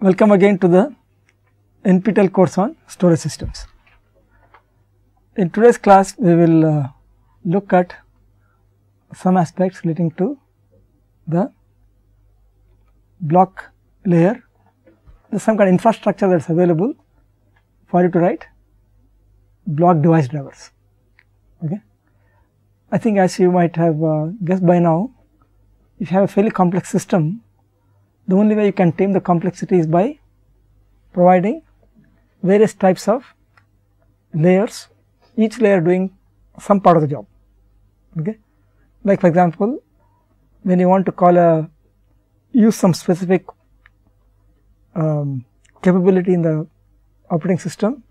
Welcome again to the NPTEL course on storage systems. In today's class, we will look at some aspects relating to the block layer. There is some kind of infrastructure that is available for you to write block device drivers. Okay. I think as you might have guessed by now, if you have a fairly complex system, the only way you can tame the complexity is by providing various types of layers, each layer doing some part of the job. Okay. Like for example, when you want to use some specific capability in the operating system,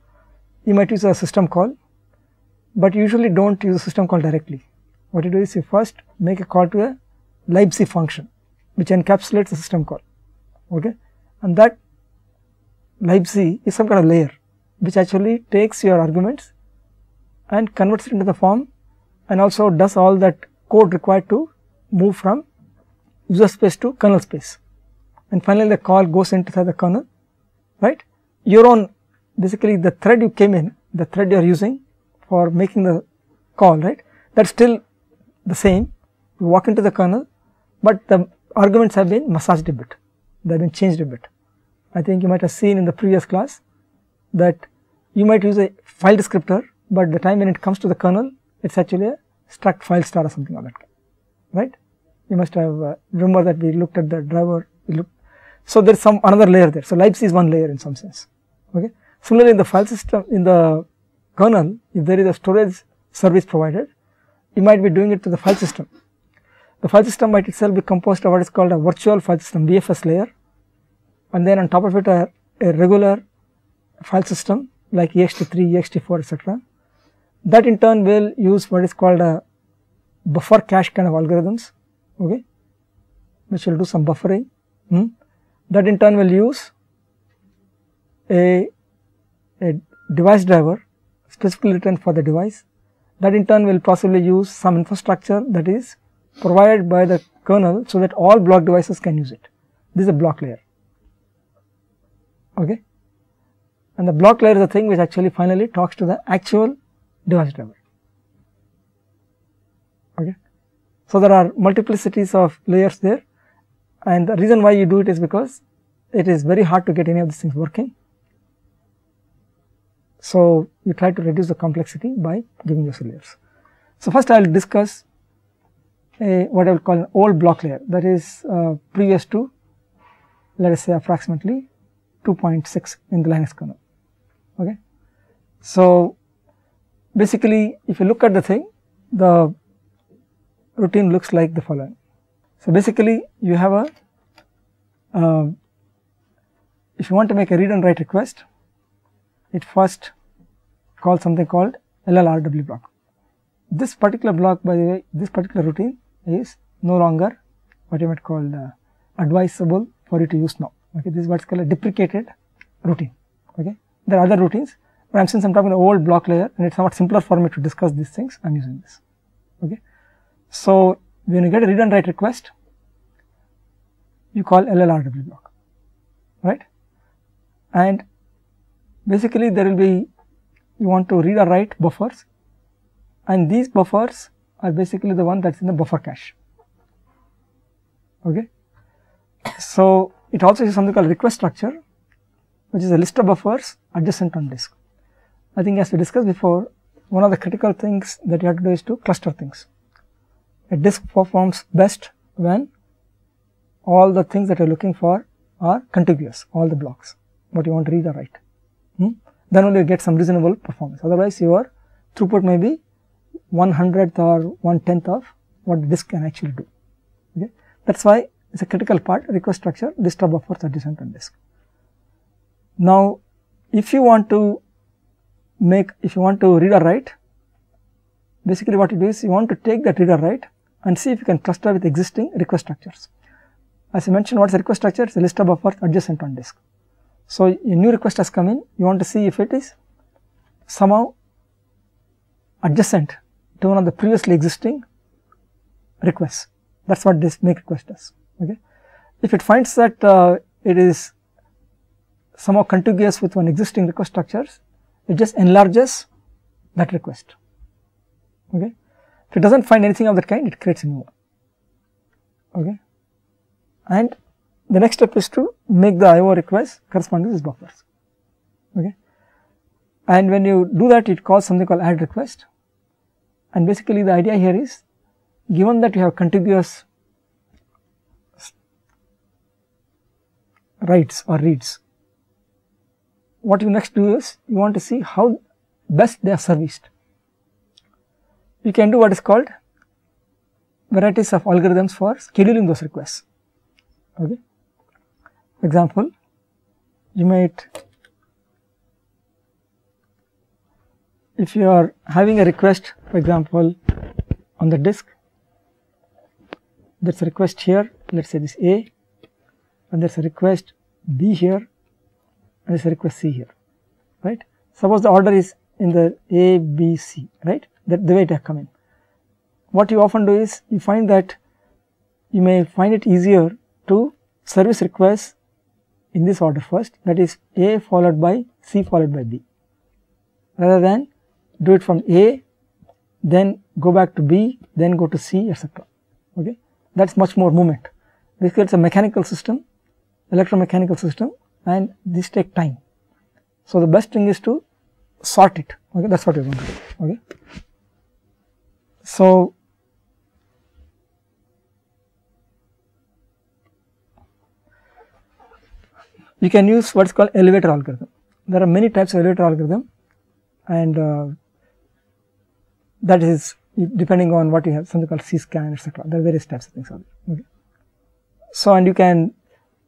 you might use a system call, but you usually do not use a system call directly. What you do is you first make a call to a libc function which encapsulates the system call. Okay. And that libc is some kind of layer which actually takes your arguments and converts it into the form and also does all that code required to move from user space to kernel space, and finally the call goes into the kernel, right. Your own, basically the thread you came in, the thread you are using for making the call, right, that is still the same. You walk into the kernel, but the arguments have been massaged a bit, they have been changed a bit. I think you might have seen in the previous class that you might use a file descriptor, but the time when it comes to the kernel, it is actually a struct file star or something like that, right. You must have remember that we looked at the driver, so there is some another layer there. So libc is one layer in some sense. Okay. Similarly, in the file system, in the kernel, if there is a storage service provided, you might be doing it to the file system. The file system might itself be composed of what is called a virtual file system VFS layer, and then on top of it a regular file system like ext3, ext4, etc. That in turn will use what is called a buffer cache kind of algorithms, okay, which will do some buffering. That in turn will use a device driver specifically written for the device. That in turn will possibly use some infrastructure that is provided by the kernel so that all block devices can use it. This is a block layer, okay, and the block layer is the thing which actually finally talks to the actual device driver. Okay. So there are multiplicities of layers there, and the reason why you do it is because it is very hard to get any of these things working. So you try to reduce the complexity by giving those layers. So first I will discuss what I will call an old block layer, that is previous to, let us say, approximately 2.6 in the Linux kernel. Okay. So basically, if you look at the thing, the routine looks like the following. So basically, you have a if you want to make a read and write request, it first calls something called LLRW block. This particular block, by the way, this particular routine is no longer what you might call advisable for you to use now. Okay, this is what is called a deprecated routine. Okay, there are other routines, but since I am talking the old block layer and it is somewhat simpler for me to discuss these things, I am using this. Okay, so when you get a read and write request, you call LLRW block, right, and basically there will be, you want to read or write buffers, and these buffers are basically the one that is in the buffer cache. Okay. So it also is something called request structure, which is a list of buffers adjacent on disk. I think as we discussed before, one of the critical things that you have to do is to cluster things. A disk performs best when all the things that you are looking for are contiguous, all the blocks, what you want to read or write. Then only you get some reasonable performance, otherwise your throughput may be 1/100th or 1/10th of what the disk can actually do. Okay. That is why it is a critical part, request structure, list of buffers adjacent on disk. Now, if you want to read or write, basically what you do is you want to take that read or write and see if you can cluster with existing request structures. As I mentioned, what is a request structure? It is a list of buffers adjacent on disk. So a new request has come in, you want to see if it is somehow adjacent to one of the previously existing requests. That is what this make request does. Okay. If it finds that it is somehow contiguous with one existing request structures, it just enlarges that request. Okay. If it does not find anything of that kind, it creates a new one. Okay. And the next step is to make the IO request corresponding to these buffers. Okay. And when you do that, it calls something called add request. And basically the idea here is, given that you have contiguous writes or reads, what you next do is you want to see how best they are serviced. You can do what is called varieties of algorithms for scheduling those requests. Okay. For example, you might, if you are having a request, for example, on the disk, there is a request here, let us say this A, and there is a request B here, and there is a request C here, right. Suppose the order is in the A, B, C, right, that the way it has come in. What you often do is, you find that you may find it easier to service requests in this order first, that is A followed by C followed by B, rather than do it from A, then go back to B, then go to C, etc. Okay. That is much more movement. This creates a mechanical system, electromechanical system, and this take time. So the best thing is to sort it. Okay, that is what we are going to do. Okay. So you can use what is called elevator algorithm. There are many types of elevator algorithm, and that is depending on what you have, something called C-scan, etc. There are various types of things out there. Okay. So, and you can,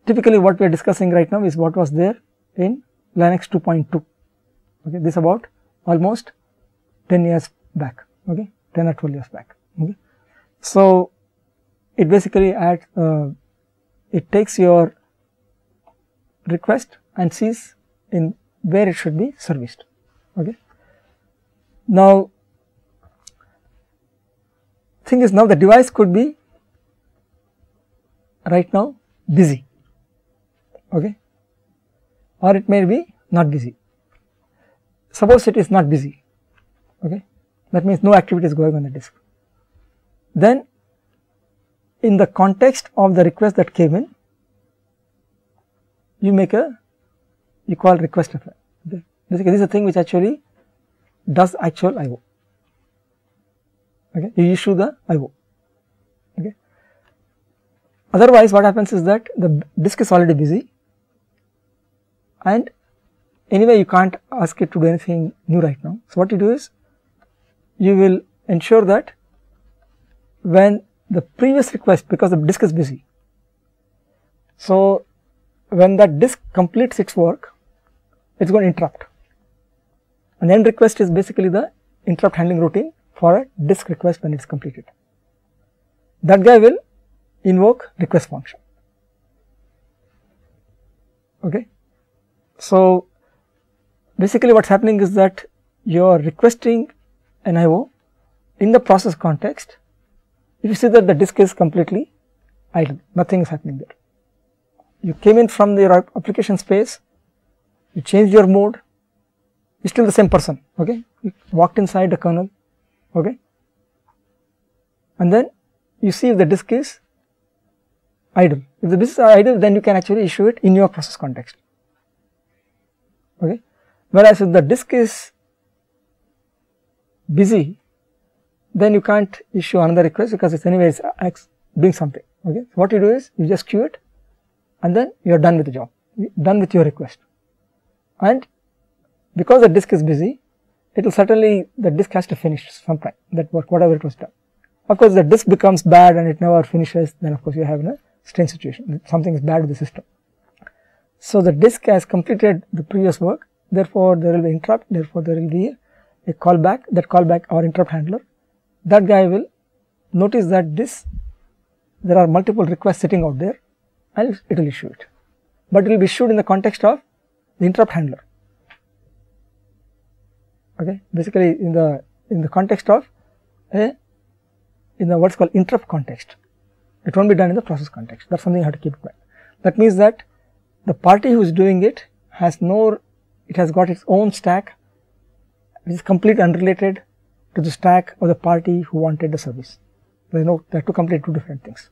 typically what we are discussing right now is what was there in Linux 2.2. Okay. This is about almost 10 years back, okay, 10 or 12 years back. Okay. So, it basically adds, it takes your request and sees in where it should be serviced. Okay. Now, thing is, now the device could be right now busy, okay, or it may be not busy. Suppose it is not busy, okay, that means no activity is going on the disk. Then in the context of the request that came in, you make a, you call request apply. Okay. Basically, this is a thing which actually does actual IO. Okay. You issue the IO. Okay. Otherwise, what happens is that the disk is already busy, and anyway you can't ask it to do anything new right now. So, what you do is, you will ensure that when the previous request, because the disk is busy, so when that disk completes its work, it is going to interrupt. An end request is basically the interrupt handling routine for a disk request when it is completed. That guy will invoke request function. Okay. So, basically what is happening is that you are requesting an IO in the process context. If you see that the disk is completely idle, nothing is happening there. You came in from your application space, you changed your mode, you are still the same person, okay. You walked inside the kernel, okay, and then you see if the disk is idle. If the disk is idle, then you can actually issue it in your process context, okay. Whereas if the disk is busy, then you can't issue another request because it's anyways doing something, okay. So what you do is, you just queue it, and then you are done with the job, done with your request. And because the disk is busy, it will certainly, the disk has to finish sometime that work, whatever it was done. Of course, the disk becomes bad and it never finishes, then of course you have a strange situation, something is bad with the system. So the disk has completed the previous work, therefore there will be interrupt, therefore there will be a callback, that callback or interrupt handler. That guy will notice that there are multiple requests sitting out there, and it will issue it, but it will be issued in the context of the interrupt handler. Okay, basically in the context of in the what is called interrupt context. It won't be done in the process context. That's something you have to keep in mind. That means that the party who is doing it it has got its own stack which is completely unrelated to the stack of the party who wanted the service. They are two completely different things.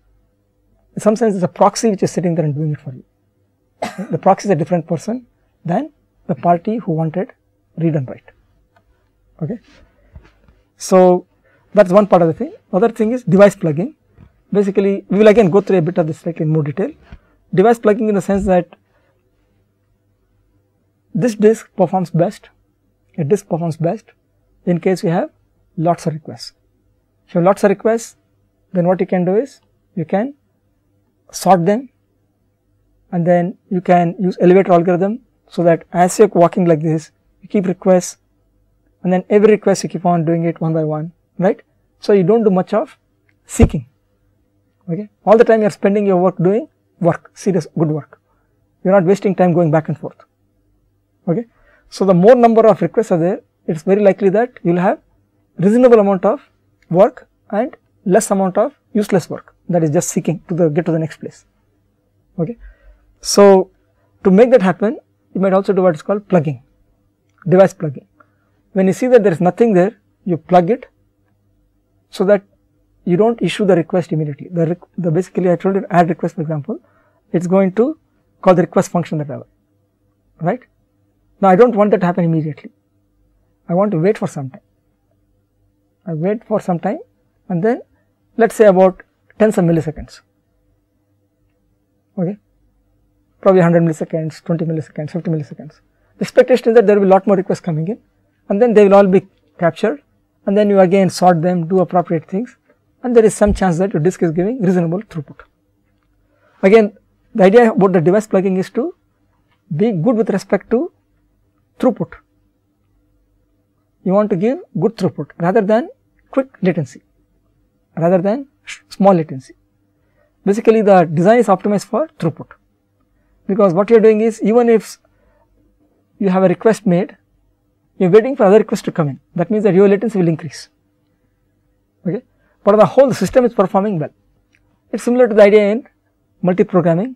In some sense, it's a proxy which is sitting there and doing it for you. The proxy is a different person than the party who wanted read and write. Okay. So that's one part of the thing. Other thing is device plugging. Basically, we will again go through a bit of this slightly in more detail. Device plugging in the sense that this disk performs best, a disk performs best in case you have lots of requests. If you have lots of requests, then what you can do is you can sort them, and then you can use elevator algorithm, so that as you are walking like this, you keep requests, and then every request you keep on doing it one by one, right? So you don't do much of seeking. Okay, all the time you are spending your work doing work, serious good work. You are not wasting time going back and forth. Okay, so the more number of requests are there, it is very likely that you will have reasonable amount of work and less amount of useless work, that is just seeking to get to the next place. Okay, so to make that happen, you might also do what is called plugging, device plugging. When you see that there is nothing there, you plug it so that you don't issue the request immediately. Basically I told you add request, for example, it's going to call the request function that I have, right? Now I don't want that to happen immediately. I want to wait for some time. I wait for some time, and then let's say about tens of milliseconds. Okay, probably 100 milliseconds, 20 milliseconds, 50 milliseconds. The expectation is that there will be a lot more requests coming in, and then they will all be captured, and then you again sort them, do appropriate things, and there is some chance that your disk is giving reasonable throughput. Again, the idea about the device plugging is to be good with respect to throughput. You want to give good throughput rather than quick latency, rather than small latency. Basically, the design is optimized for throughput, because what you are doing is, even if you have a request made, you are waiting for other requests to come in. That means that your latency will increase. Okay, but on the whole, the system is performing well. It's similar to the idea in multi-programming,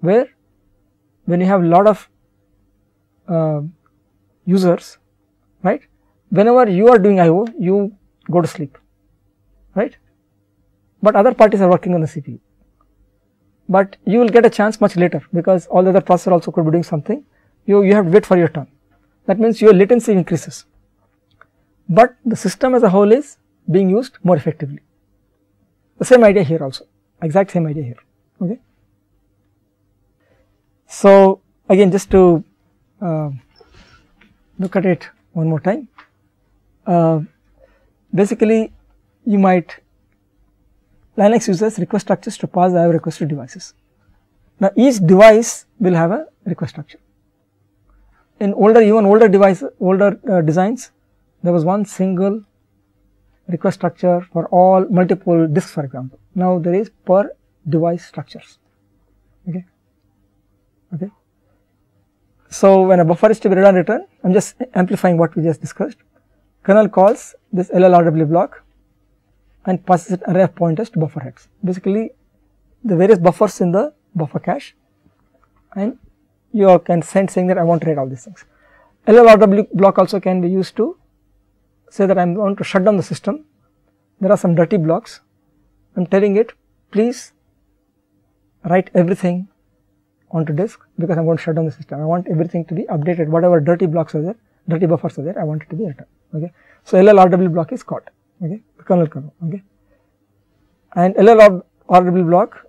where when you have a lot of users, right, whenever you are doing I/O, you go to sleep, right, but other parties are working on the CPU, but you will get a chance much later, because all the other processors also could be doing something. You have to wait for your turn. That means your latency increases, but the system as a whole is being used more effectively. The same idea here also, exact same idea here. Okay. So again, just to look at it one more time, basically you might, Linux uses request structures to pass the IO request to devices. Now each device will have a request structure. In even older designs, there was one single request structure for all multiple disks, for example. Now there is per device structures. Okay. Okay. So when a buffer is to be read and written, I am just amplifying what we just discussed. Kernel calls this LLRW block and passes an array of pointers to buffer heads. Basically, the various buffers in the buffer cache, and you can send saying that I want to read all these things. LLRW block also can be used to say that I want to shut down the system. There are some dirty blocks. I am telling it, please write everything onto disk, because I am going to shut down the system. I want everything to be updated. Whatever dirty blocks are there, dirty buffers are there, I want it to be written. Okay. So LLRW block is caught. Okay, the kernel. Okay, and LLRW block,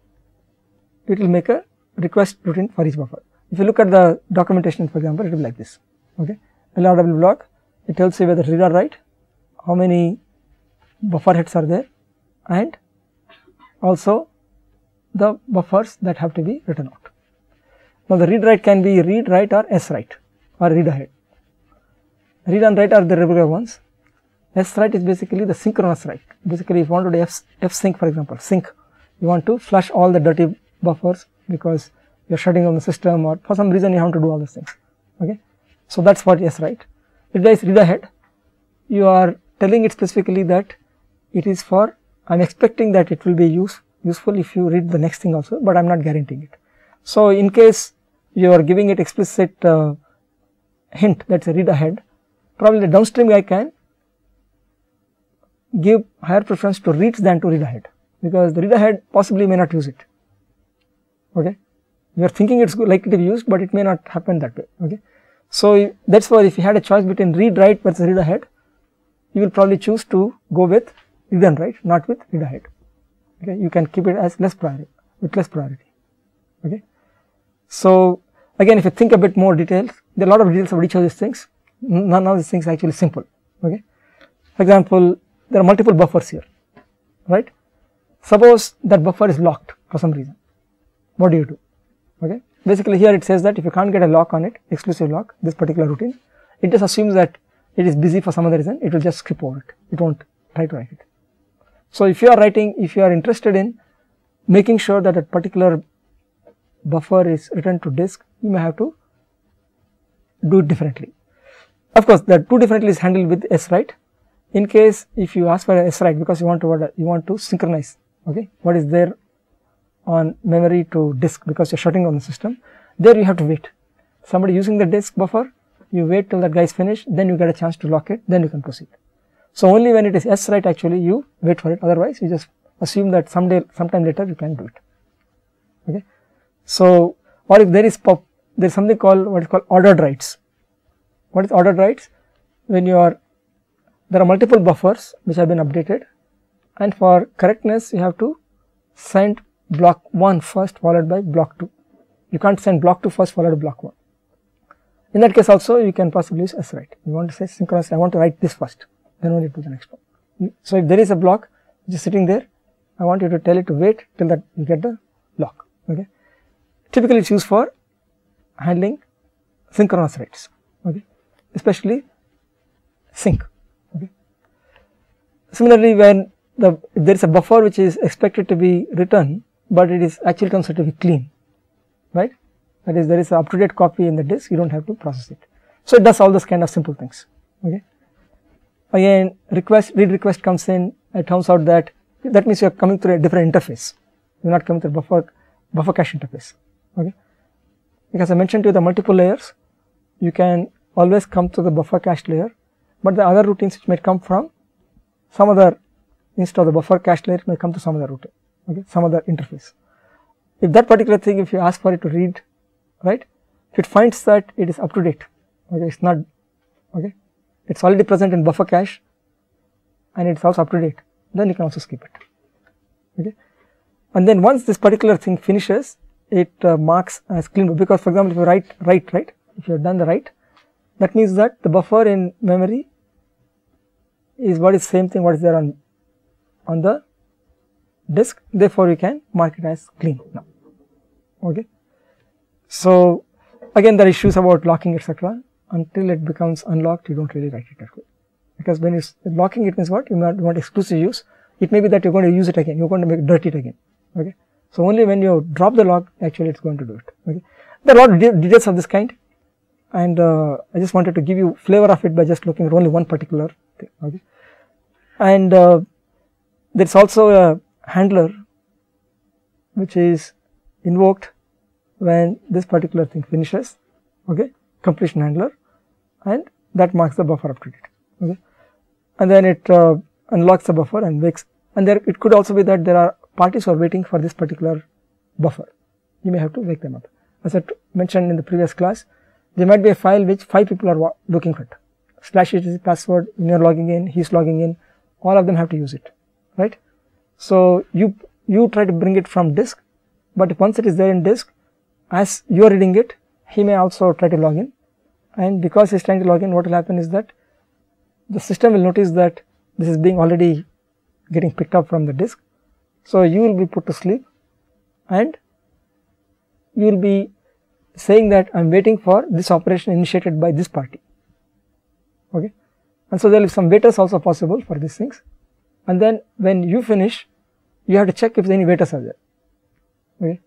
it will make a request routine for each buffer. If you look at the documentation, for example, it will be like this. Okay, LLRW block, it tells you whether read or write, how many buffer heads are there, and also the buffers that have to be written out. Now the read write can be read write or S write or read ahead. Read and write are the regular ones. S write is basically the synchronous write. Basically, if you want to do F sync, for example, sync, you want to flush all the dirty buffers because you are shutting down the system, or for some reason you have to do all these things. Okay, so that's what S write. If there is read ahead, you are telling it specifically that it is for, I am expecting that it will be useful if you read the next thing also, but I am not guaranteeing it. So in case you are giving it explicit hint, that is a read ahead, probably the downstream guy can give higher preference to reads than to read ahead, because the read ahead possibly may not use it. Okay, you are thinking it's likely to be used, but it may not happen that way. Okay, so that's why if you had a choice between read write versus read ahead, you will probably choose to go with read and write, not with read ahead. Okay, you can keep it as less priority, with less priority. Okay, so again, if you think a bit more details, there are a lot of details about each of these things. None of these things are actually simple. Okay, for example, there are multiple buffers here, right? Suppose that buffer is locked for some reason. What do you do? Okay, basically here it says that if you can't get a lock on it, exclusive lock, this particular routine, it just assumes that it is busy for some other reason, it will just skip over it, it won't try to write it. So if you are writing, if you are interested in making sure that a particular buffer is returned to disk, you may have to do it differently. Of course, the do differently is handled with swrite. In case if you ask for a swrite because you want to synchronize, okay, what is there on memory to disk because you are shutting down the system, there you have to wait. Somebody using the disk buffer, you wait till that guy is finished, then you get a chance to lock it, then you can proceed. So only when it is swrite actually you wait for it, otherwise you just assume that sometime later you can do it. Okay, so or if there is something called what is called ordered writes. What is ordered writes? When there are multiple buffers which have been updated, and for correctness you have to send block 1 first followed by block 2. You can't send block 2 first followed by block 1. In that case also you can possibly use swrite. You want to say synchronous, I want to write this first, then only do the next one. So if there is a block which is sitting there, I want you to tell it to wait till that you get the lock. Okay, typically it's used for handling synchronous writes. Okay, especially sync. Okay, similarly when if there is a buffer which is expected to be written, but it is actually considered to be clean, right? That is, there is an up-to-date copy in the disk, you don't have to process it. So it does all those kind of simple things. Okay, again read request comes in, it turns out that means you are coming through a different interface, you are not coming through buffer cache interface. Okay, because I mentioned to you the multiple layers, you can always come to the buffer cache layer, but the other routines which might come from some other, instead of the buffer cache layer, it may come to some other routine, okay, some other interface. If that particular thing, if you ask for it to read, right, if it finds that it is up to date, okay, it's not, okay, it's already present in buffer cache and it's also up to date, then you can also skip it. Okay, and then once this particular thing finishes, it marks as clean, because for example, if you write, right, if you have done the write, that means that the buffer in memory is what is same thing what is there on the disk, therefore you can mark it as clean now. Okay, so again there are issues about locking etc. Until it becomes unlocked, you don't really write it that way, because when you locking it means what, you might want exclusive use, it may be that you are going to use it again, you are going to make dirty it again. Okay, so only when you drop the lock actually it is going to do it. Okay, there are a lot of details of this kind, and I just wanted to give you flavor of it by just looking at only one particular thing. Okay, and there is also a handler which is invoked when this particular thing finishes, okay, completion handler, and that marks the buffer up to date. Okay, and then it unlocks the buffer and wakes, and there it could also be that there are parties who are waiting for this particular buffer, you may have to wake them up. As I mentioned in the previous class, there might be a file which 5 people are looking at, /etc password, when you are logging in, he is logging in, all of them have to use it, right. So you try to bring it from disk, but once it is there in disk, as you are reading it, he may also try to log in, and because he is trying to log in, what will happen is that the system will notice that this is being already getting picked up from the disk. So you will be put to sleep, and you will be saying that I am waiting for this operation initiated by this party. Okay, and so there will be some waiters also possible for these things, and then when you finish, you have to check if any waiters are there. Okay,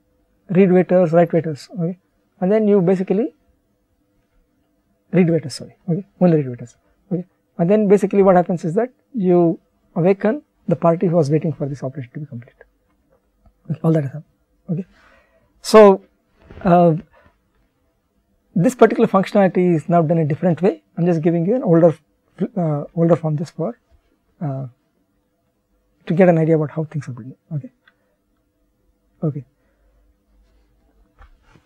read waiters, write waiters. Okay, and then you basically read waiters. Sorry. Okay, only read waiters. Okay, and then basically what happens is that you awaken the party who was waiting for this operation to be complete. Okay, all that is happened. Okay, so this particular functionality is now done a different way. I am just giving you an older form just for to get an idea about how things are done. Okay.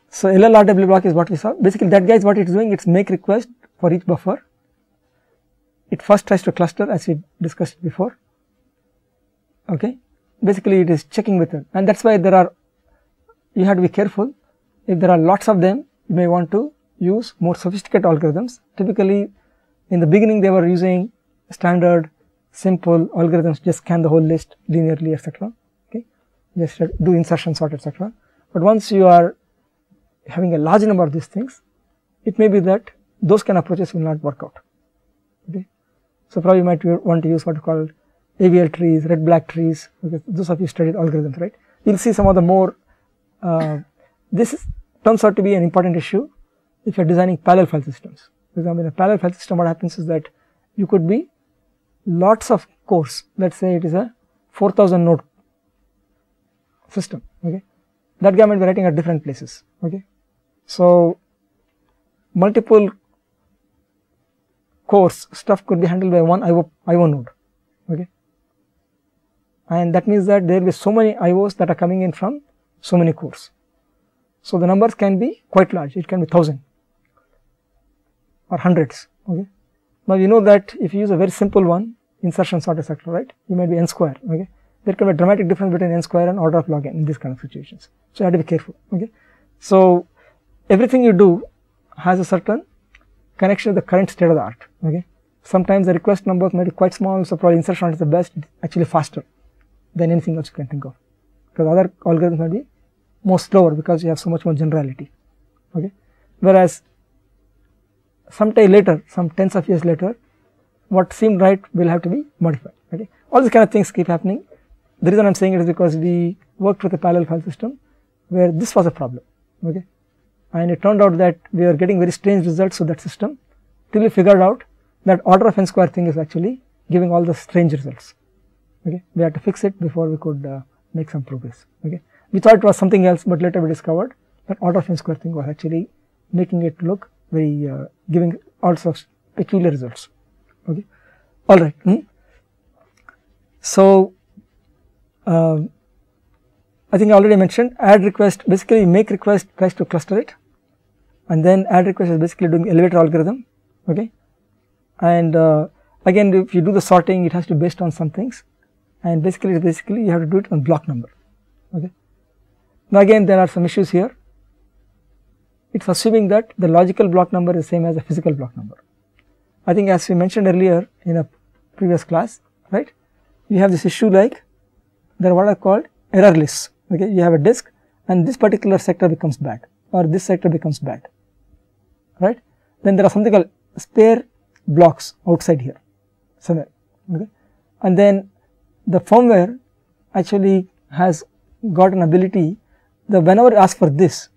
So LLRW block is what we saw. Basically, that guy is what it's doing. It's make request for each buffer. It first tries to cluster, as we discussed before. Okay. Basically, it is checking with it, and that's why you have to be careful. If there are lots of them, you may want to use more sophisticated algorithms. Typically, in the beginning, they were using standard, simple algorithms, just scan the whole list linearly, etc. Okay, just do insertion sort, etc. But once you are having a large number of these things, it may be that those kind of approaches will not work out. Okay, so probably you might want to use what is called AVL trees, red black trees. Okay, those of you studied algorithms, right? You'll see some of the more. This turns out to be an important issue if you are designing parallel file systems. For example, in a parallel file system, what happens is that you could be lots of cores. Let's say it is a 4000 node system. Okay, that guy might be writing at different places. Okay, so multiple cores stuff could be handled by one IO node. Okay, and that means that there will be so many IOs that are coming in from so many cores. So the numbers can be quite large. It can be 1000 or hundreds. Okay. Now you know that if you use a very simple one, insertion sort, etc., right? You might be n square. Okay. There can be a dramatic difference between n square and order of log n in these kind of situations. So you have to be careful. Okay. So everything you do has a certain connection to the current state of the art. Okay. Sometimes the request numbers might be quite small, so probably insertion is the best, actually faster than anything else you can think of, because other algorithms might be more slower because you have so much more generality. Okay. Whereas sometime later, some tens of years later, what seemed right will have to be modified. Okay. All these kind of things keep happening. The reason I am saying it is because we worked with a parallel file system where this was a problem. Okay. And it turned out that we are getting very strange results with that system till we figured out that order of n square thing is actually giving all the strange results. Okay. We had to fix it before we could make some progress. Okay. We thought it was something else, but later we discovered that order of n square thing was actually making it look very giving all sorts of peculiar results. Okay. All right. So I think I already mentioned add request. Basically, make request tries to cluster it, and then add request is basically doing elevator algorithm. Okay. And again, if you do the sorting, it has to be based on some things, and basically you have to do it on block number. Okay. Now again, there are some issues here. It's assuming that the logical block number is same as the physical block number. I think as we mentioned earlier in a previous class, right? You have this issue like there are what are called error lists. Okay, you have a disk and this particular sector becomes bad or this sector becomes bad, right? Then there are something called spare blocks outside here somewhere. Okay, and then the firmware actually has got an ability that whenever it asks for this,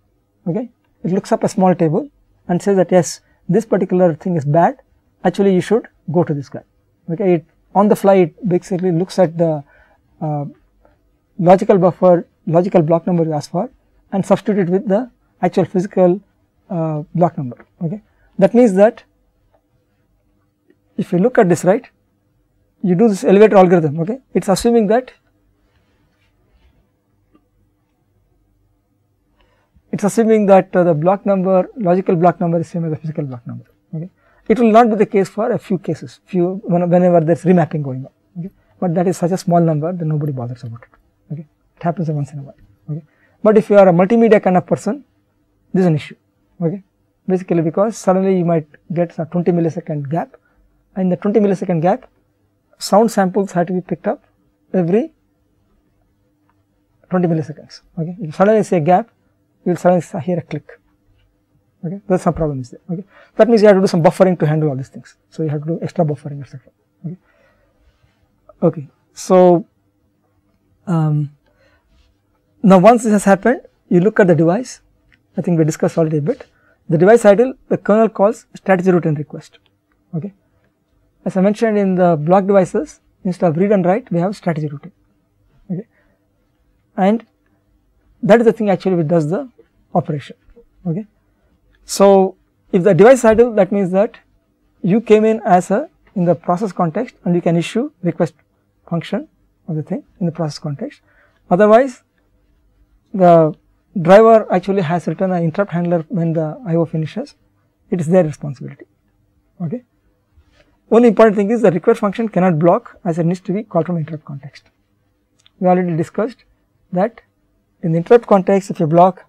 okay, it looks up a small table and says that yes, this particular thing is bad, actually you should go to this guy. Okay, it on the fly it basically looks at the logical buffer, logical block number you asked for and substitute it with the actual physical block number. Okay, that means that if you look at this, right, you do this elevator algorithm. Okay, it's assuming that the block number, logical block number is same as the physical block number. Okay, it will not be the case for a few cases, whenever there is remapping going on. Okay, but that is such a small number that nobody bothers about it. Okay, it happens once in a while. Okay, but if you are a multimedia kind of person, this is an issue. Okay, basically because suddenly you might get a 20 millisecond gap, and in the 20 millisecond gap, sound samples have to be picked up every 20 milliseconds. Okay, if you suddenly see a gap, you will suddenly hear a click. Okay, there's some problem is there. Okay, that means you have to do some buffering to handle all these things. So you have to do extra buffering, etc. Okay. Okay, so now once this has happened, you look at the device. I think we discussed already a bit. The device idle, the kernel calls strategy routine request. Okay, as I mentioned in the block devices, instead of read and write, we have strategy routine. Okay, and that is the thing actually which does the operation. Okay, so if the device is idle, that means that you came in as in the process context and you can issue request function of the thing in the process context. Otherwise, the driver actually has written an interrupt handler when the IO finishes. It is their responsibility. Okay. Only important thing is the request function cannot block, as it needs to be called from interrupt context. We already discussed that in the interrupt context, if you block,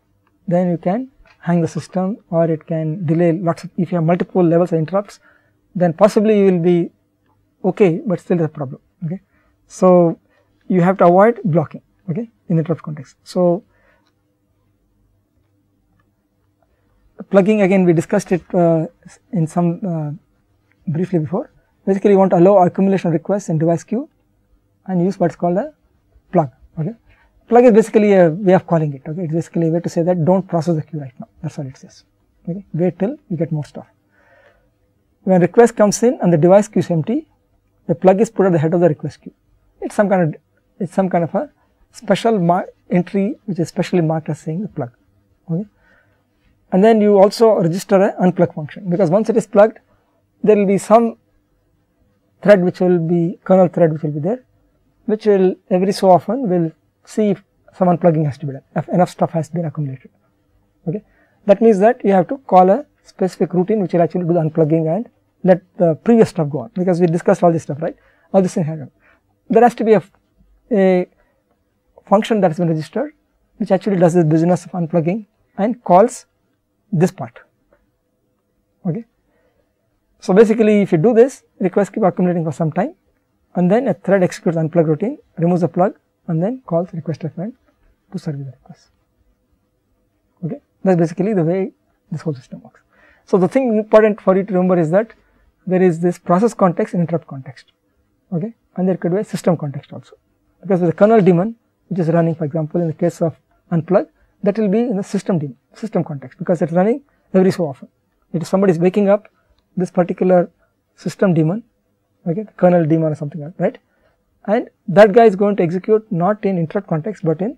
then you can hang the system, or it can delay lots of, if you have multiple levels of interrupts, then possibly you will be okay, but still there is a problem. Okay. So, you have to avoid blocking, okay, in the interrupt context. So, plugging, again we discussed it in some briefly before. Basically, you want to allow accumulation of requests in device queue and use what is called a plug. Okay. Plug is basically a way of calling it. Okay. It is basically a way to say that don't process the queue right now, that is what it says. Okay. Wait till you get more stuff. When request comes in and the device queue is empty, the plug is put at the head of the request queue. It is some kind of a special entry which is specially marked as saying the plug. Okay. And then you also register an unplug function, because once it is plugged, there will be some thread which will be kernel thread which will be there, which will every so often will see if some unplugging has to be done, if enough stuff has been accumulated. Okay. That means that you have to call a specific routine which will actually do the unplugging and let the previous stuff go on, because we discussed all this stuff, right, all this thing happen. There has to be a function that has been registered which actually does this business of unplugging and calls this part. Okay. So, basically if you do this, requests keep accumulating for some time, and then a thread executes unplug routine, removes the plug, and then calls request event to serve the request. Okay. That is basically the way this whole system works. So, the thing important for you to remember is that there is this process context and interrupt context, okay, and there could be a system context also, because with the kernel daemon which is running, for example, in the case of unplug, that will be in the system daemon, system context, because it is running every so often. If somebody is waking up this particular system daemon, okay, the kernel daemon or something like that, right, and that guy is going to execute not in interrupt context but in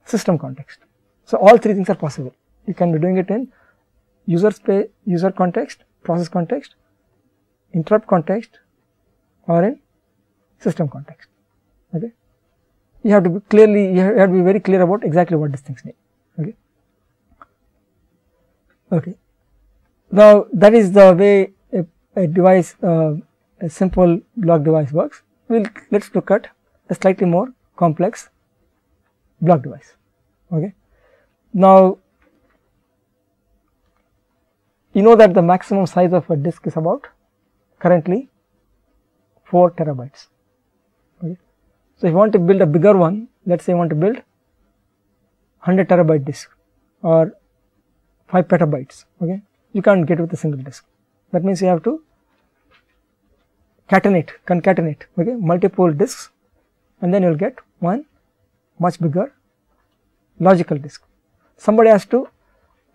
system context. So, all three things are possible. You can be doing it in user context, process context, interrupt context, or in system context. Okay. You have to be very clear about exactly what these things mean. Okay. Okay. Now, that is the way a device, a simple block device works. Let us look at a slightly more complex block device. Okay. Now, you know that the maximum size of a disk is about currently 4 terabytes. Okay. So, if you want to build a bigger one, let us say you want to build 100 terabyte disk or 5 petabytes, okay, you can't get with a single disk. That means you have to concatenate, okay, multiple disks, and then you will get one much bigger logical disk. Somebody has to,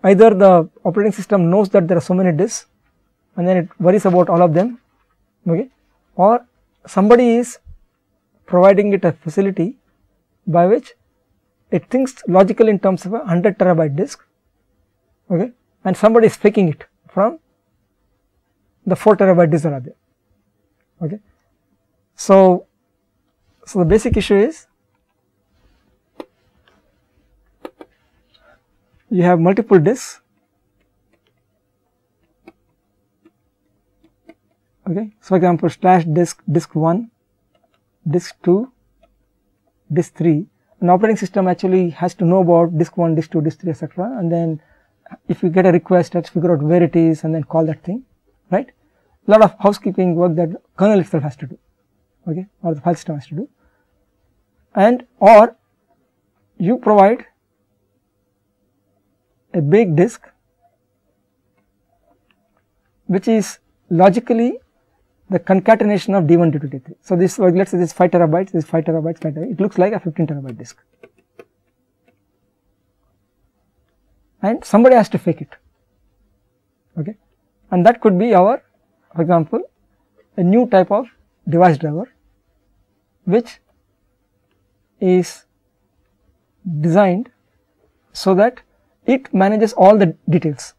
either the operating system knows that there are so many disks and then it worries about all of them, okay, or somebody is providing it a facility by which it thinks logically in terms of a 100 terabyte disk, okay, and somebody is faking it from the 4 terabyte disks that are there. Okay. So, the basic issue is you have multiple disks, okay. So, for example, slash disk 1, disk 2, disk 3, an operating system actually has to know about disk 1, disk 2, disk 3, etc., and then if you get a request, let's figure out where it is and then call that thing, right. A lot of housekeeping work that kernel itself has to do, okay, or the file system has to do, and or you provide a big disk which is logically the concatenation of D1, D2, D3. So, this, let us say this 5 terabytes, this 5 terabytes, 5 terabytes, it looks like a 15 terabyte disk, and somebody has to fake it, okay, and that could be our, for example, a new type of device driver which is designed so that it manages all the details.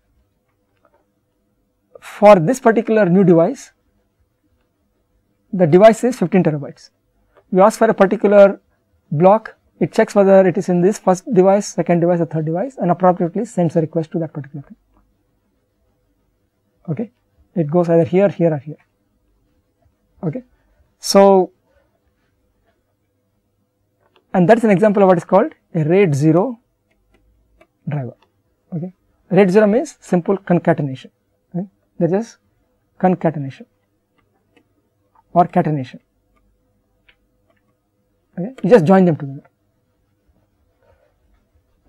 for this particular new device, the device is 15 terabytes. You ask for a particular block, it checks whether it is in this first device, second device or third device, and appropriately sends a request to that particular thing. Okay, it goes either here, here or here. Okay, so and that is an example of what is called a RAID 0 driver. Okay, RAID 0 means simple concatenation. Right? That is concatenation or catenation. Okay, you just join them together.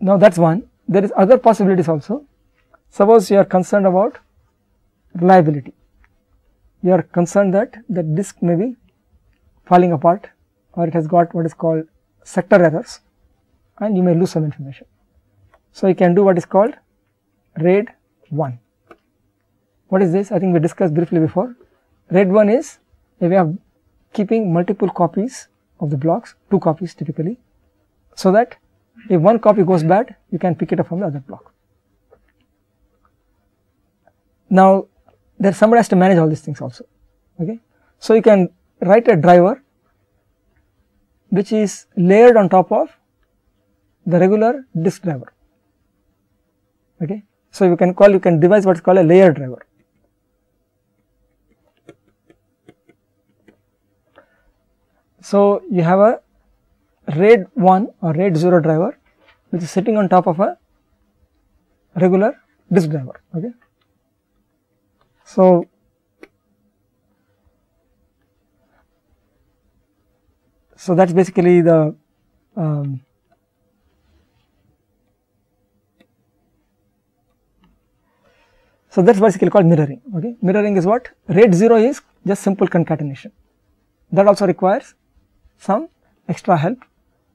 Now that is one. There is other possibilities also. Suppose you are concerned about reliability. You are concerned that the disk may be falling apart, or it has got what is called sector errors, and you may lose some information. So you can do what is called RAID 1. What is this? I think we discussed briefly before. RAID 1 is a way of keeping multiple copies of the blocks, 2 copies typically, so that if one copy goes bad, you can pick it up from the other block. Now, there somebody has to manage all these things also. Okay, so you can write a driver which is layered on top of the regular disk driver. Okay, so you can devise what is called a layer driver. So you have a RAID 1 or RAID 0 driver which is sitting on top of a regular disk driver. Okay, so that is basically the so that is basically called mirroring. Okay, mirroring is what? RAID 0 is just simple concatenation. That also requires some extra help.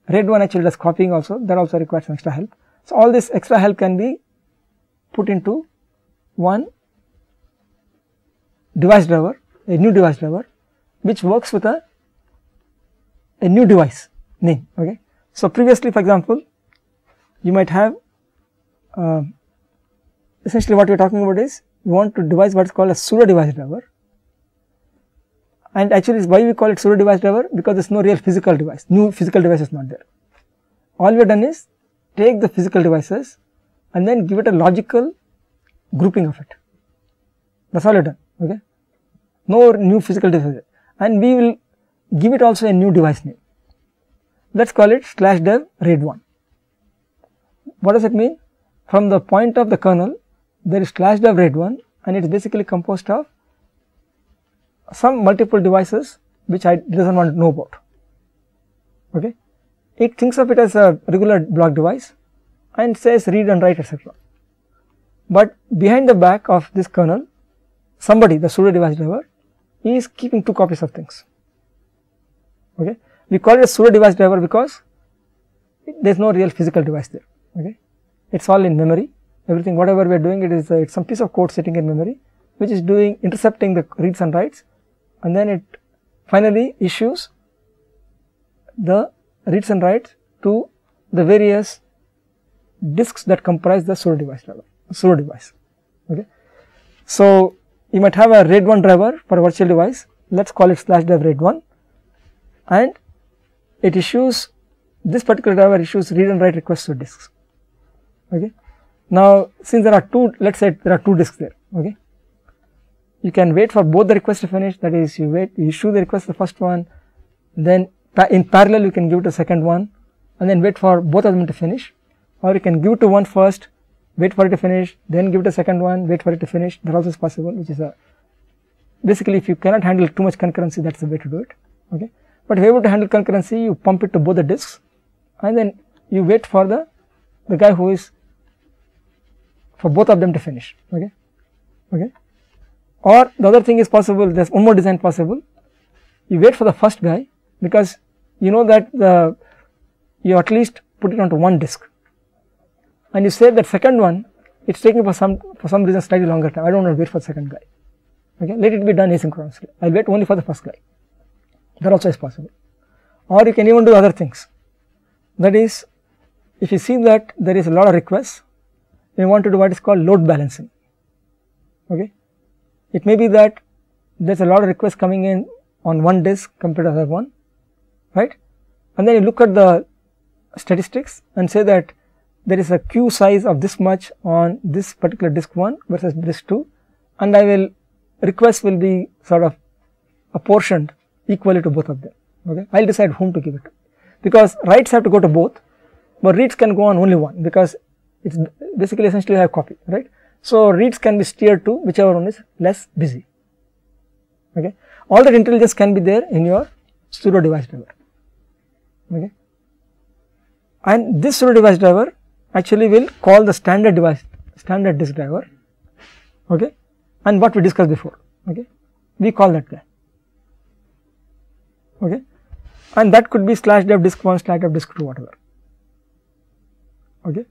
RAID 1 actually does copying also, that also requires some extra help. So all this extra help can be put into one device driver, a new device driver, which works with a new device name. Okay, so previously, for example, you might have essentially what we are talking about is you want to devise what is called a pseudo device driver. And actually, why we call it pseudo device driver? Because there is no real physical device, new physical device is not there. All we have done is take the physical devices and then give it a logical grouping of it. That is all we have done. Okay, no new physical device, and we will give it also a new device name. Let us call it /dev RAID 1. What does it mean? From the point of the kernel, there is /dev RAID 1, and it is basically composed of some multiple devices which it does not want to know about. Okay, it thinks of it as a regular block device and says read and write, etc. But behind the back of this kernel, somebody, the pseudo device driver, is keeping 2 copies of things. Okay, we call it a pseudo device driver because there is no real physical device there. Okay, it is all in memory. Everything, whatever we are doing, it is it's some piece of code sitting in memory, which is intercepting the reads and writes, and then it finally issues the reads and writes to the various disks that comprise the pseudo device driver, pseudo device. Okay, so you might have a RAID 1 driver for a virtual device. Let us call it /dev RAID 1, and it issues, this particular driver issues read and write requests to disks. Okay, now since there are 2, let us say there are 2 disks there. Okay, you can wait for both the requests to finish, that is you issue the request to the first one, then in parallel you can give it to the second one, and then wait for both of them to finish, or you can give it to one first, wait for it to finish, then give it to the second one, wait for it to finish. That also is possible, which is basically if you cannot handle too much concurrency, that is the way to do it. Okay, but if you are able to handle concurrency, you pump it to both the disks, and then you wait for the guy who is, for both of them to finish. Okay, okay. Or the other thing is possible, there is one more design possible. You wait for the first guy, because you know that you at least put it onto one disk, and you say that second one, it is taking for some reason slightly longer time, I do not want to wait for the second guy. Okay, let it be done asynchronously, I will wait only for the first guy. That also is possible. Or you can even do other things, that is, if you see that there is a lot of requests, you want to do what is called load balancing. Okay, It may be that there is a lot of requests coming in on one disk compared to the other one, right, and then you look at the statistics and say that there is a queue size of this much on this particular disk 1 versus disk 2, and requests will be sort of apportioned equally to both of them. Okay, I will decide whom to give it to, because writes have to go to both, but reads can go on only one, because it is basically essentially a copy, right. So, reads can be steered to whichever one is less busy. Okay. All that intelligence can be there in your pseudo device driver. Okay. And this pseudo device driver actually will call the standard disk driver, okay, and what we discussed before, okay, we call that guy, okay, and that could be /dev disk1 /dev disk2, whatever, okay.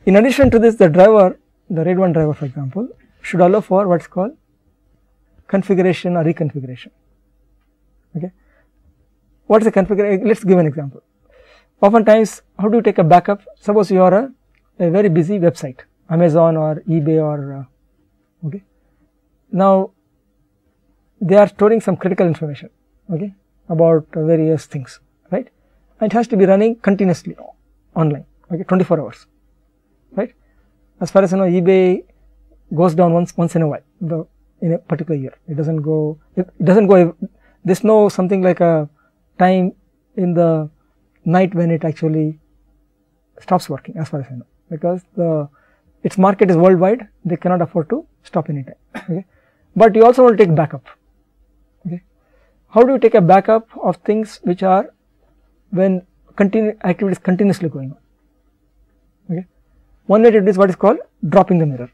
In addition to this, the driver, the RAID1 driver for example, should allow for what is called configuration or reconfiguration, okay. What is a configuration? Let us give an example. Oftentimes, how do you take a backup? Suppose you are a very busy website, Amazon or eBay or okay. Now, they are storing some critical information, okay, about various things, right, and it has to be running continuously online, okay, 24 hours, right. As far as you know, eBay goes down once in a while, in a particular year. It does not go, there is no something like a time in the night when it actually stops working, as far as I know, because its market is worldwide, they cannot afford to stop any time, okay. But you also want to take backup, okay. How do you take a backup of things which are when activity is continuously going on, okay. One way to do is what is called dropping the mirror.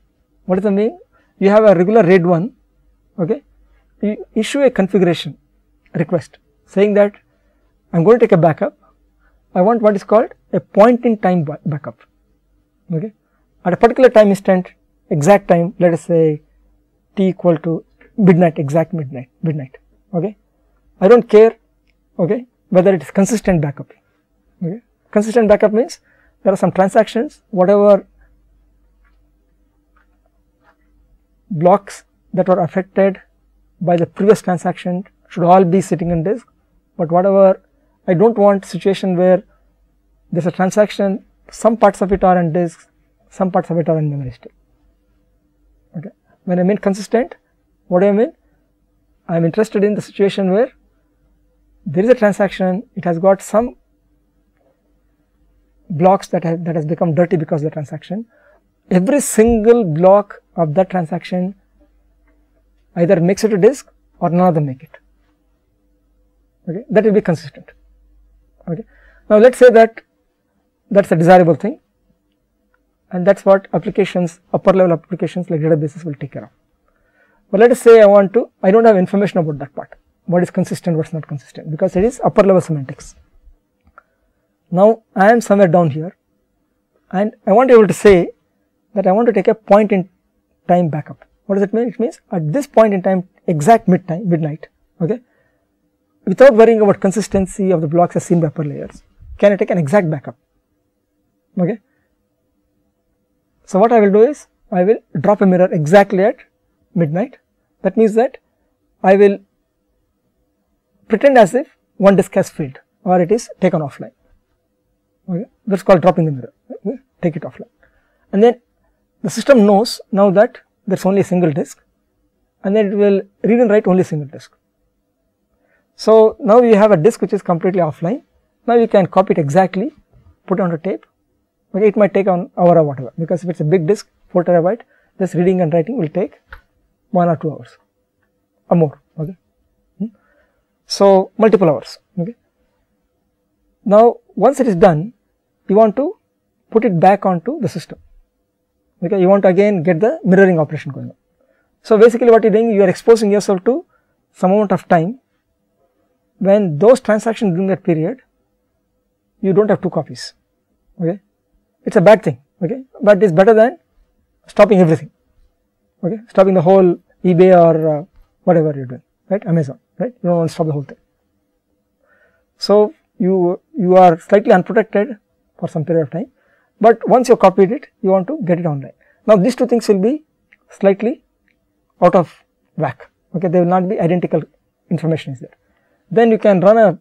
What does that mean? You have a regular RAID 1, okay, you issue a configuration request saying that I am going to take a backup, I want what is called a point in time backup, okay, at a particular time instant, exact time, let us say t equal to midnight, exact midnight, okay. I do not care, okay, whether it is consistent backup, okay. Consistent backup means there are some transactions, whatever blocks that were affected by the previous transaction should all be sitting in disk, but whatever I do not want situation where there is a transaction, some parts of it are on disk, some parts of it are in memory still, okay. When I mean consistent, what do I mean? I am interested in the situation where there is a transaction, it has got some blocks that has become dirty because of the transaction. Every single block of that transaction either makes it to disk or none of them make it, okay. That will be consistent, okay. Now, let us say that is a desirable thing, and that is what applications, upper level applications like databases will take care of. But let us say I do not have information about that part, what is consistent, what is not consistent, because it is upper level semantics. Now, I am somewhere down here and I want to be able to say that I want to take a point in time backup. What does it mean? It means at this point in time, exact midnight, okay, without worrying about consistency of the blocks as seen by upper layers, can I take an exact backup, okay. So, what I will do is I will drop a mirror exactly at midnight. That means that I will pretend as if one disk has failed or it is taken offline, okay. That is called dropping the mirror, okay. Take it offline, and then the system knows now that there is only a single disk, and then it will read and write only a single disk. So, now you have a disk which is completely offline. Now, you can copy it exactly, put it on a tape, okay. It might take an hour or whatever, because if it is a big disk 4 terabyte, this reading and writing will take 1 or 2 hours or more, okay. So, multiple hours, okay. Now, once it is done, you want to put it back onto the system, okay. You want to again get the mirroring operation going on. So, basically what you are doing, you are exposing yourself to some amount of time when those transactions during that period, you do not have 2 copies, okay. It is a bad thing, okay, but it is better than stopping everything, okay, stopping the whole eBay or whatever you are doing, right, Amazon, right, you do not want to stop the whole thing. So, you are slightly unprotected for some period of time, but once you have copied it, you want to get it online. Now, these two things will be slightly out of whack. Okay, they will not be identical information is there. Then you can run a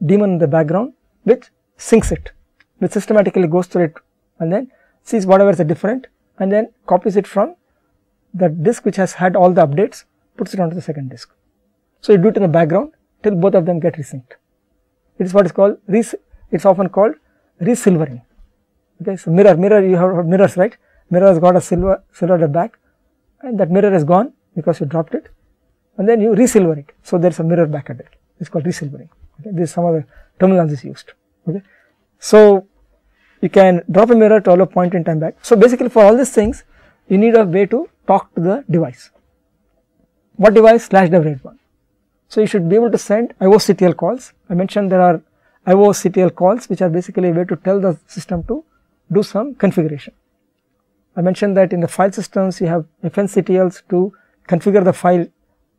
daemon in the background which syncs it, which systematically goes through it and then sees whatever is different and then copies it from the disk which has had all the updates, puts it onto the second disk. So you do it in the background till both of them get resynced. It is what is called it's often called resilvering. Okay, so mirror, you have mirrors, right? Mirror has got a silver at the back, and that mirror is gone because you dropped it, and then you resilver it. So there is a mirror back at it. It's called resilvering. Okay, this is some of the terminology used. Okay, so you can drop a mirror to allow point in time back. So basically, for all these things, you need a way to talk to the device. What device? /dev RAID1. So you should be able to send IOCTL calls. I mentioned there are IOCTL calls which are basically a way to tell the system to do some configuration. I mentioned that in the file systems you have FNCTLs to configure the file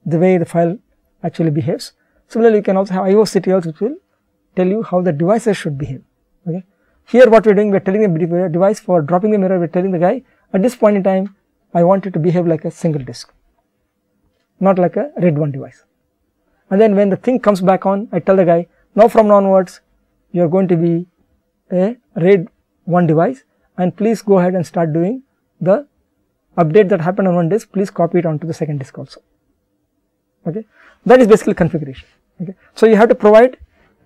the way the file actually behaves. Similarly, you can also have IOCTLs which will tell you how the devices should behave. Okay. Here what we are doing, we are telling the device for dropping the mirror, we are telling the guy at this point in time I want it to behave like a single disk, not like a RAID1 device. And then when the thing comes back on, I tell the guy, now from now onwards you are going to be a RAID1 device, and please go ahead and start doing the update that happened on one disk, please copy it onto the second disk also. Okay. That is basically configuration. Okay. So you have to provide,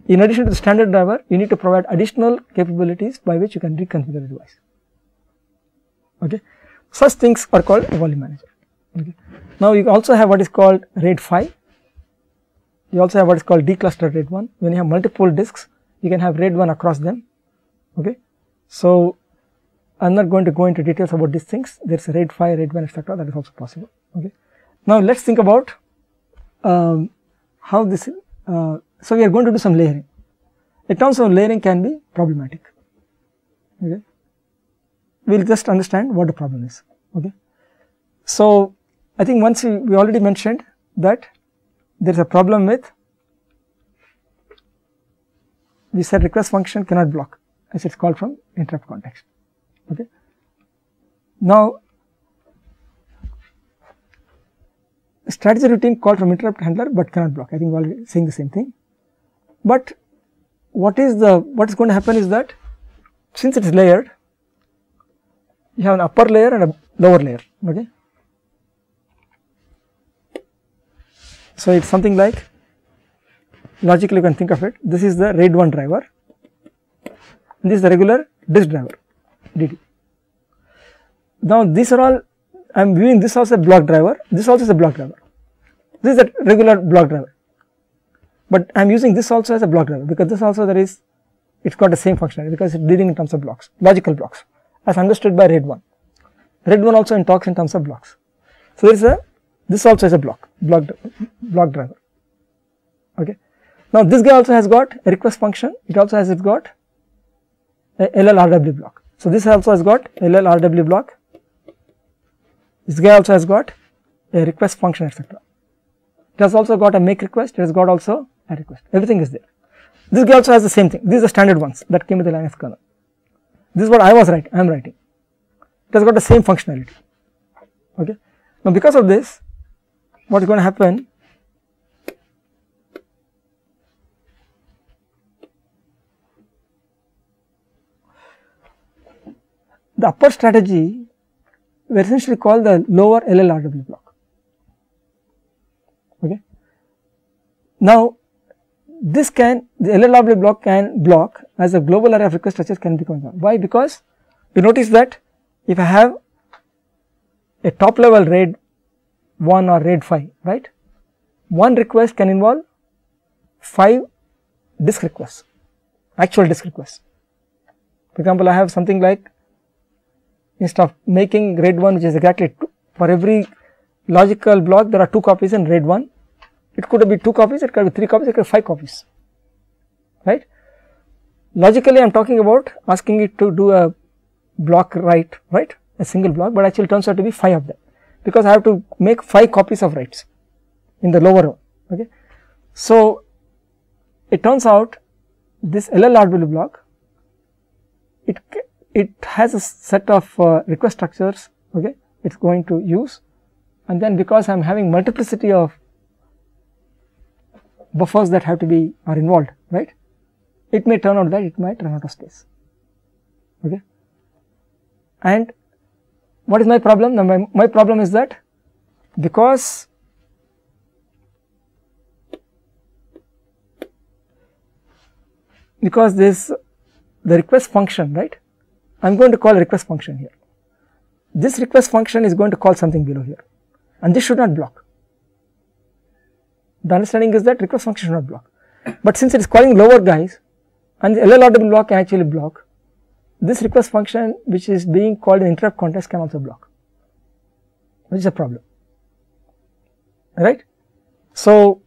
in addition to the standard driver, you need to provide additional capabilities by which you can reconfigure the device. Okay. Such things are called a volume manager. Okay. Now you also have what is called RAID 5. You also have what is called declustered RAID 1. When you have multiple disks, you can have RAID 1 across them. Okay. So I am not going to go into details about these things. There is a RAID 5, RAID 1, etc. That is also possible. Okay. Now let us think about how this. So we are going to do some layering. In terms of layering can be problematic. Okay. We will just understand what the problem is. Okay. So I think once we already mentioned that there is a problem with, we said request function cannot block as it is called from interrupt context. Okay. Now strategy routine called from interrupt handler but cannot block. I think we are already saying the same thing. But what is going to happen is that since it is layered, you have an upper layer and a lower layer. Okay. So it is something like, logically you can think of it, this is the RAID 1 driver, this is the regular disk driver DD. Now these are all, I am viewing this also a block driver, this also is a block driver, this is a regular block driver, but I am using this also as a block driver because this also there is, it has got the same functionality because it is dealing in terms of blocks, logical blocks as understood by RAID 1. RAID 1 also talks in terms of blocks. So there is a, this also is a block driver. Okay. Now this guy also has got a request function, it also has got a LLRW block. So this also has got LLRW block, this guy also has got a request function, etc. It has also got a make request, it has got also a request, everything is there. This guy also has the same thing, these are the standard ones that came with the Linux kernel. This is what I was writing, I am writing. It has got the same functionality. Okay. Now because of this, what is going to happen? The upper strategy we essentially call the lower LLRW block. Okay. Now this can, the LLRW block can block as a global array of request structures can become one. Why? Because you notice that if I have a top level RAID 1 or RAID 5, right, one request can involve 5 disk requests, actual disk requests. For example, I have something like, instead of making RAID 1 which is exactly 2, for every logical block there are 2 copies in RAID 1, it could be 2 copies, it could be 3 copies, it could be 5 copies, right. Logically I am talking about asking it to do a block write, right, a single block, but actually turns out to be 5 of them, because I have to make 5 copies of writes in the lower one. Okay. So it turns out this LLRW block, it has a set of request structures, okay, it is going to use and then because I am having multiplicity of buffers that have to be are involved, right, it may turn out that it might run out of space. Okay. And what is my problem? Now my problem is that because this the request function, right, I am going to call a request function here. This request function is going to call something below here, and this should not block. The understanding is that request function should not block, but since it is calling lower guys and the LLRW block can actually block, this request function which is being called in interrupt context can also block, which is a problem, right. So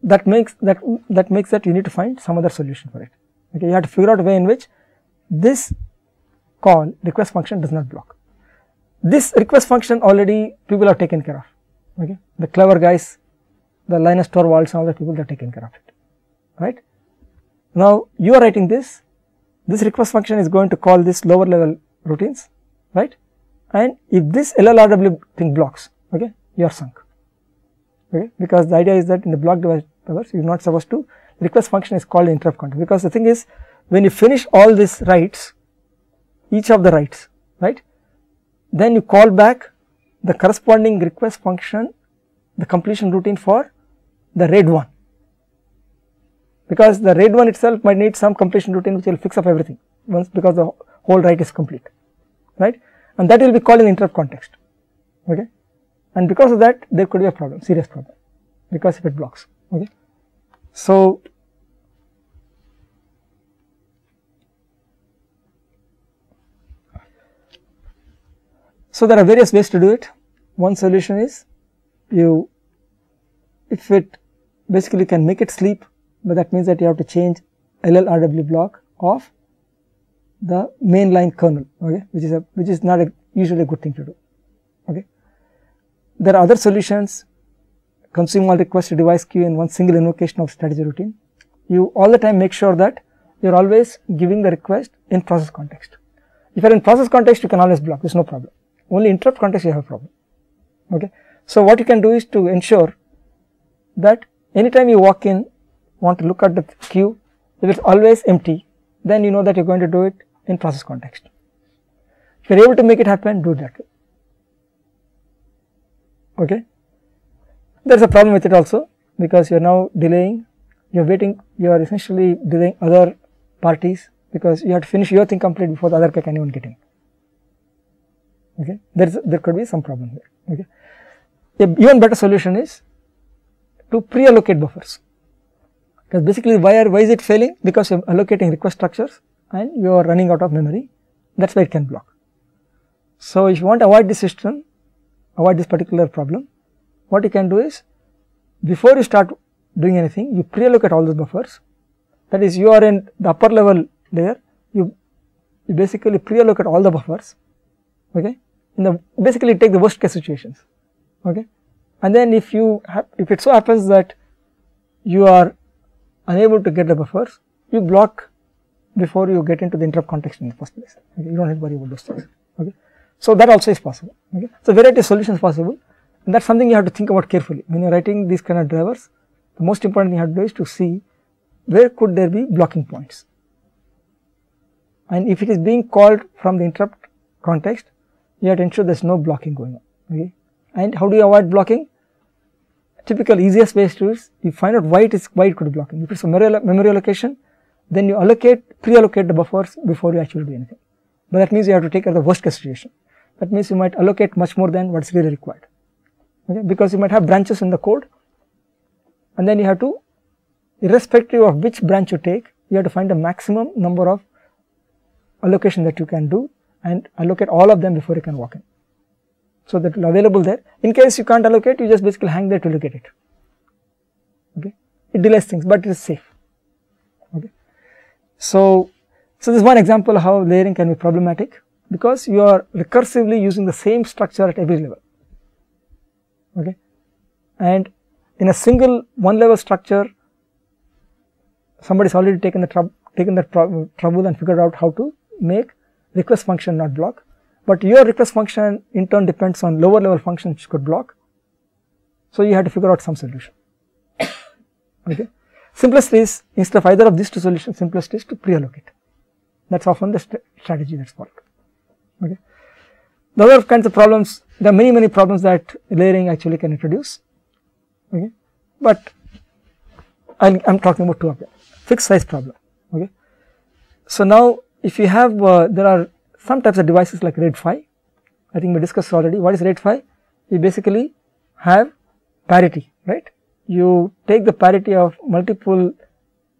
that makes that you need to find some other solution for it. Okay, you have to figure out a way in which this call request function does not block. This request function already people have taken care of. Okay, the clever guys, the Linus Torvalds and all the people that have taken care of it, right. Now you are writing this request function is going to call this lower level routines, right, and if this LLRW thing blocks, okay, you are sunk. Okay, because the idea is that in the block device you are not supposed to, the request function is called interrupt context, because the thing is when you finish all these writes, each of the writes, right, then you call back the corresponding request function, the completion routine for the RAID 1, because the RAID 1 itself might need some completion routine which will fix up everything once, because the whole write is complete, right, and that will be called in interrupt context. Okay, and because of that there could be a problem, serious problem, because if it blocks. Okay, so there are various ways to do it. One solution is if it basically can make it sleep, but that means that you have to change LLRW block of the mainline kernel, okay, which is not usually a good thing to do. Okay, there are other solutions. Consume all requests to device queue in one single invocation of strategy routine. You all the time make sure that you are always giving the request in process context. If you are in process context, you can always block, there is no problem. Only interrupt context you have a problem. Okay, so what you can do is to ensure that anytime you walk in, want to look at the queue, if it is always empty, then you know that you are going to do it in process context. If you are able to make it happen, do it that way. Okay. There is a problem with it also, because you are now delaying, you are waiting, you are essentially delaying other parties, because you have to finish your thing complete before the other guy can even get in. Okay, there could be some problem here. Okay, a even better solution is to pre-allocate buffers, because basically why is it failing? Because you are allocating request structures and you are running out of memory. That is why it can block. So if you want to avoid this system, avoid this particular problem, what you can do is, before you start doing anything, you pre-allocate all those buffers. That is, you are in the upper level layer, you basically pre-allocate all the buffers. Okay, basically take the worst case situations. Okay, and then if it so happens that you are unable to get the buffers, you block before you get into the interrupt context in the first place. Okay, you don't have to worry about those things. Okay, so that also is possible. Okay, so variety of solutions possible. And that is something you have to think about carefully when you are writing these kind of drivers. The most important thing you have to do is to see where could there be blocking points, and if it is being called from the interrupt context, you have to ensure there is no blocking going on. Okay, and how do you avoid blocking? Typical easiest way to is you find out why it could be blocking. If it is a memory allocation, then you pre-allocate the buffers before you actually do anything. But that means you have to take care of the worst case situation. That means you might allocate much more than what is really required. Okay, because you might have branches in the code, and then you have to, irrespective of which branch you take, you have to find the maximum number of allocation that you can do and allocate all of them before you can walk in. So that will be available there. In case you can't allocate, you just basically hang there till you get it. Okay, it delays things, but it is safe. Okay, so this is one example of how layering can be problematic, because you are recursively using the same structure at every level. Okay, and in a single one level structure, somebody has already taken the trouble and figured out how to make request function not block, but your request function in turn depends on lower level functions which could block. So you have to figure out some solution. Okay. Simplest is, instead of either of these two solutions, simplest is to pre-allocate. That is often the strategy that is followed. Okay. The other kinds of problems, there are many problems that layering actually can introduce, okay, but I am talking about two of them. Fixed size problem. Okay. So now if you have there are some types of devices like RAID 5, I think we discussed already. What is RAID 5? You basically have parity, right? You take the parity of multiple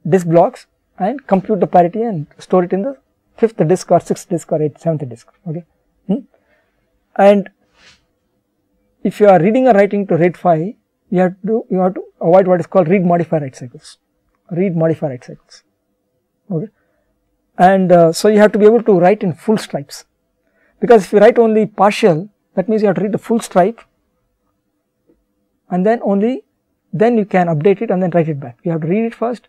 disk blocks and compute the parity and store it in the 5th disk or 6th disk or 7th disk. Okay. And if you are reading or writing to RAID 5, you have to avoid what is called read modify write cycles. Read modify write cycles. Okay. And so you have to be able to write in full stripes, because if you write only partial, that means you have to read the full stripe and then then you can update it and then write it back. You have to read it first,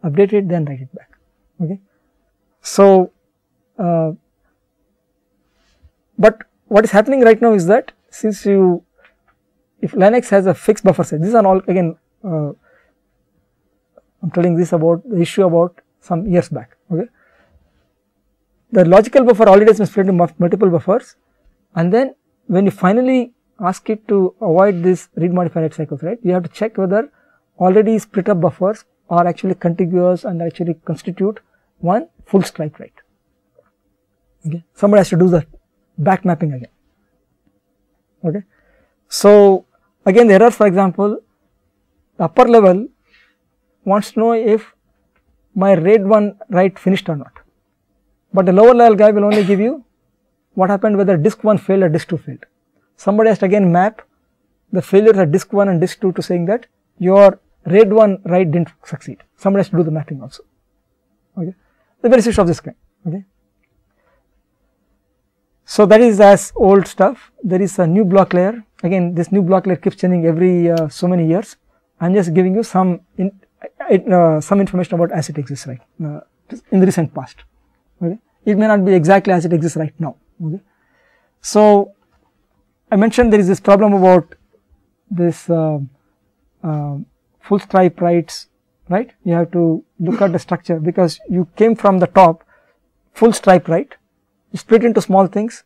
update it, then write it back. Okay. So but what is happening right now is that since if Linux has a fixed buffer size, these are all again I am telling this about the issue about some years back. Okay. The logical buffer already has been split into multiple buffers, and then when you finally ask it to avoid this read modify write cycles, right, you have to check whether already split up buffers are actually contiguous and actually constitute one full stripe write. Okay. Somebody has to do the back mapping again. Okay. So again the error, for example, the upper level wants to know if my RAID 1 write finished or not, but the lower level guy will only give you what happened whether disk 1 failed or disk 2 failed. Somebody has to again map the failures at disk 1 and disk 2 to saying that your RAID 1 write didn't succeed. Somebody has to do the mapping also. Okay. The very issue of this kind. Okay. So that is as old stuff. There is a new block layer. Again, this new block layer keeps changing every so many years. I am just giving you some information about as it exists right in the recent past. Okay. It may not be exactly as it exists right now. Okay. So I mentioned there is this problem about this full stripe writes, right? You have to look at the structure, because you came from the top full stripe write, you split into small things,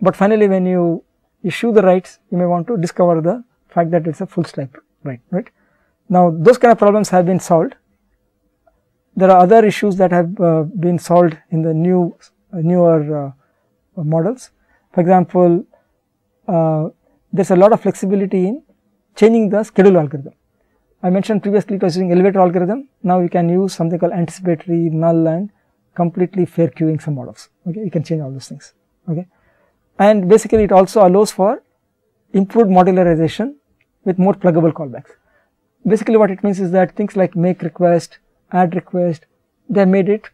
but finally when you issue the writes, you may want to discover the fact that it is a full stripe write, right? Now those kind of problems have been solved. There are other issues that have been solved in the newer models. For example, there is a lot of flexibility in changing the schedule algorithm. I mentioned previously it was using elevator algorithm. Now you can use something called anticipatory, null, and completely fair queuing some models. Okay, you can change all those things. Okay, and basically it also allows for improved modularization with more pluggable callbacks. Basically what it means is that things like make request, add request, they have made it,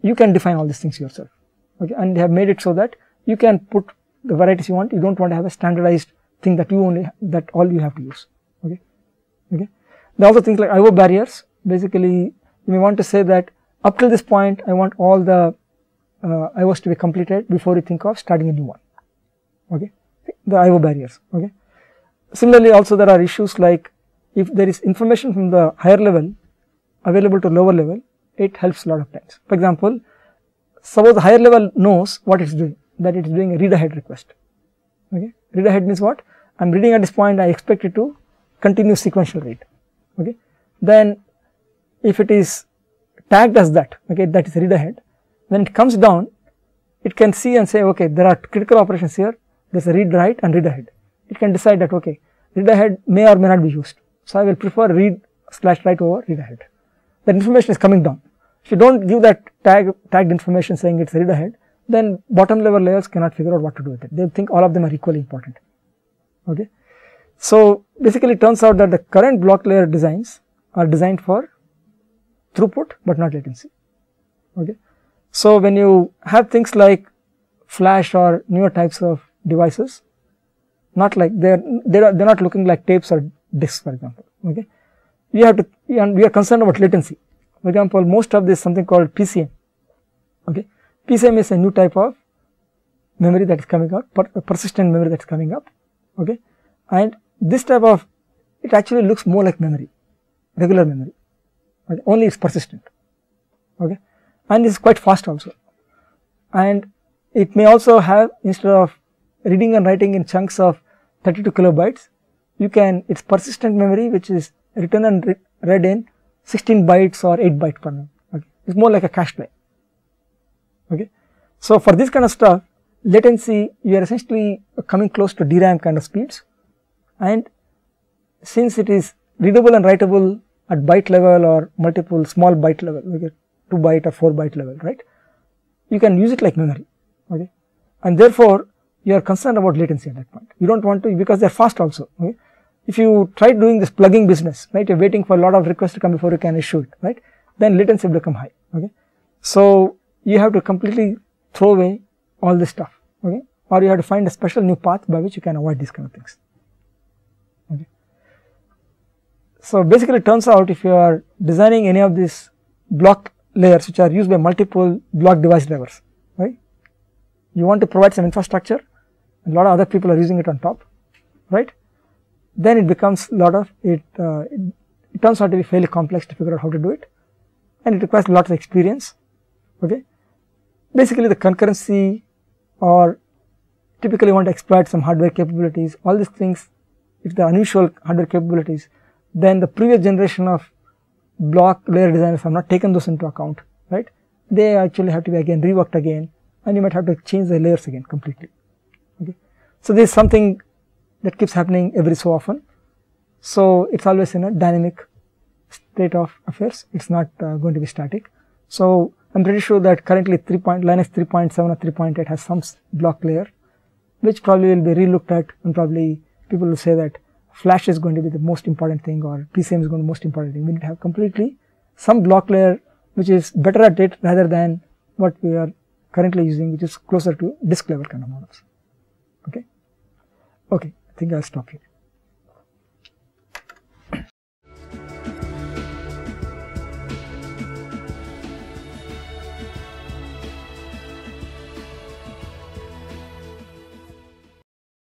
you can define all these things yourself. Okay, and they have made it so that you can put the varieties you want. You don't want to have a standardized thing that all you have to use. Okay. Okay. There are also things like IO barriers. Basically, you may want to say that up till this point, I want all the IOs to be completed before you think of starting a new one. Okay. The IO barriers. Okay. Similarly, also there are issues like if there is information from the higher level available to lower level, it helps a lot of times. For example, suppose the higher level knows what it is doing, that it is doing a read ahead request. Okay. Read ahead means what? I am reading at this point, I expect it to continue sequential read. Okay. Then if it is tagged as that, okay, that is read ahead, when it comes down, it can see and say, okay, there are critical operations here, there is a read write and read ahead. It can decide that, okay, read ahead may or may not be used. So I will prefer read/write over read ahead. That information is coming down. If you don't give that tagged information saying it's read ahead, then bottom level layers cannot figure out what to do with it. They think all of them are equally important. Okay. So basically it turns out that the current block layer designs are designed for throughput but not latency. Okay. So when you have things like flash or newer types of devices, not like they're not looking like tapes or disks, for example. Okay. We are concerned about latency. For example, most of this something called PCM. Okay. PCM is a new type of memory that is coming out, persistent memory that is coming up, okay. And this type of, it actually looks more like memory, regular memory, okay? Only it's persistent, okay. And this is quite fast also, and it may also have, instead of reading and writing in chunks of 32 kilobytes, you can, it's persistent memory which is written and read in 16 bytes or 8 byte per minute, okay. It's more like a cache line, okay. So for this kind of stuff, latency, you are essentially coming close to DRAM kind of speeds, and since it is readable and writable at byte level or multiple small byte level, like 2 byte or 4 byte level, right, you can use it like memory, okay. And therefore you are concerned about latency at that point. You don't want to, because they are fast also, okay. If you try doing this plugging business, right, you are waiting for a lot of requests to come before you can issue it, right, then latency will become high, okay. So you have to completely throw away all this stuff, okay, or you have to find a special new path by which you can avoid these kind of things, okay. So basically it turns out, if you are designing any of these block layers which are used by multiple block device drivers, right, you want to provide some infrastructure, a lot of other people are using it on top, right, then it becomes a lot of, it turns out to be fairly complex to figure out how to do it, and it requires a lot of experience, okay. Basically the concurrency, or typically you want to exploit some hardware capabilities, all these things, if the unusual hardware capabilities, then the previous generation of block layer designers have not taken those into account, right. They actually have to be again reworked again, and you might have to change the layers again completely, okay. So this is something that keeps happening every so often, so it's always in a dynamic state of affairs, it's not going to be static. So I'm pretty sure that currently Linux 3.7 or 3.8 has some block layer, which probably will be relooked at, and probably people will say that flash is going to be the most important thing, or PCM is going to be the most important thing. We need to have completely some block layer which is better at it rather than what we are currently using, which is closer to disk level kind of models, okay. Okay, I think I'll stop here.